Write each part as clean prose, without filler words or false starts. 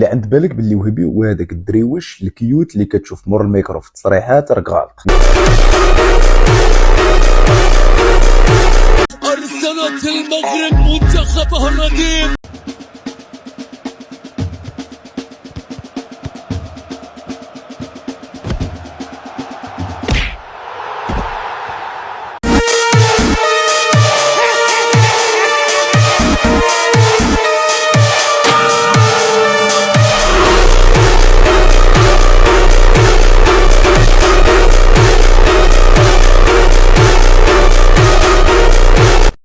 الا عند بالك باللي وهبي هو هذاك الدريوش الكيوت اللي كتشوف مور الميكرو في التصريحات راك غلط. أرسلت المغرب منتخبها الرديف.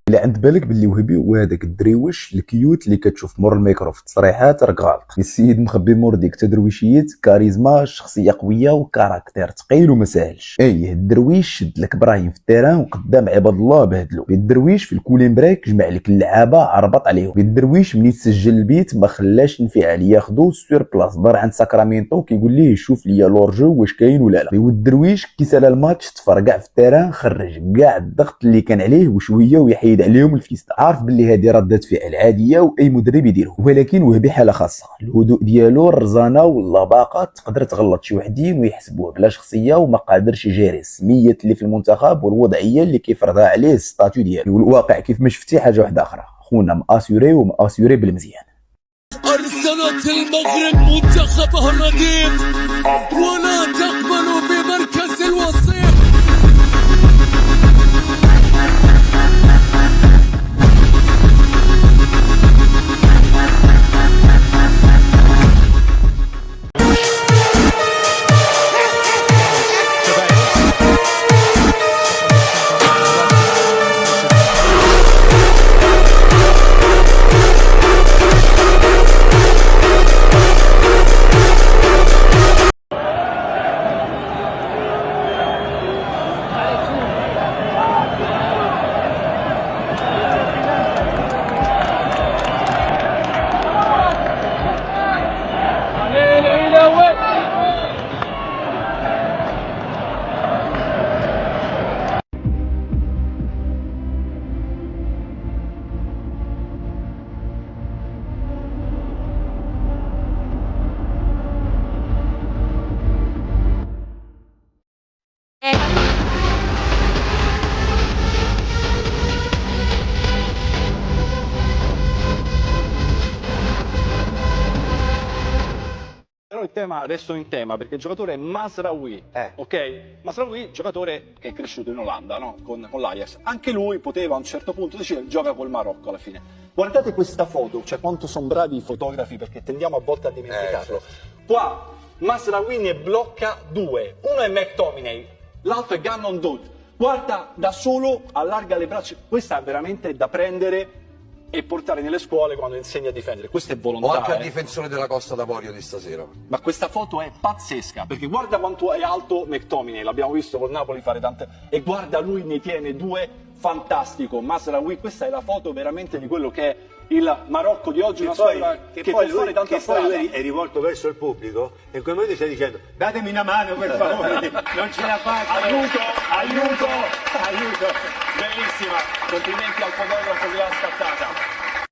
الا عند بالك باللي وهبي هو هذاك الدريوش الكيوت اللي كتشوف مور الميكرو في التصريحات راك غلط. السيد مخبي مور ديك تدرويشيات، كاريزما، شخصيه قويه وكاركتير ثقيل وما ساهلش. الدرويش شد لك براهيم في التيران وقدام عباد الله بهدلو. الدرويش في الكولين بريك جمع لك اللعابه عربط عليهم. الدرويش ملي تسجل البيت ما خلاش الانفعال ياخذو سور بلاص، دار عند ساكرامينتو كيقول ليه شوف ليا لورجو واش كاين ولا لا. والدرويش كي سال الماتش تفرقع في التيران، خرج كاع الضغط اللي كان عليه وشويه ويحيد عليهم الفيستا. عارف باللي هذه ردة فعل عاديه واي مدرب يديرها، ولكن وهبي حاله خاصه. الهدوء ديالو، الرزانه واللباقه تقدر تغلط شي وحدين ويحسبوه بلا شخصيه وما قادرش يجاري السميات اللي في المنتخب والوضعيه اللي كيفرضها عليه الستاتيو ديالو. والواقع كيف ما شفتي حاجه واحده اخرى، خونا ماسيوري وماسيوري بالمزيان. أرسلت المغرب منتخبها الرديف ولا تقبل بمركز الوصيف. Il tema, resto in tema perché il giocatore è Mazraoui, ok? Mazraoui, giocatore che è cresciuto in Olanda, no? Con l'Ajax. Anche lui poteva a un certo punto decidere gioca col Marocco alla fine. Guardate questa foto, cioè quanto sono bravi i fotografi perché tendiamo a volte a dimenticarlo. Qua Mazraoui ne blocca due, uno è McTominay, l'altro è Gannon Dodd. Guarda da solo, allarga le braccia, questa è veramente da prendere e portare nelle scuole quando insegna a difendere. Questo è volontà. O anche al difensore della Costa d'Avorio di stasera. Ma questa foto è pazzesca, perché guarda quanto è alto McTominay, l'abbiamo visto col Napoli fare tante, e guarda lui ne tiene due, fantastico. Mazraoui, questa è la foto veramente di quello che è il Marocco di oggi, una squadra che può fare tanta strada. Poi lui è rivolto verso il pubblico e in quel momento stai dicendo datemi una mano per favore, non ce la faccio. Aiuto! Bellissima, complimenti al fotografo che l'ha scattata.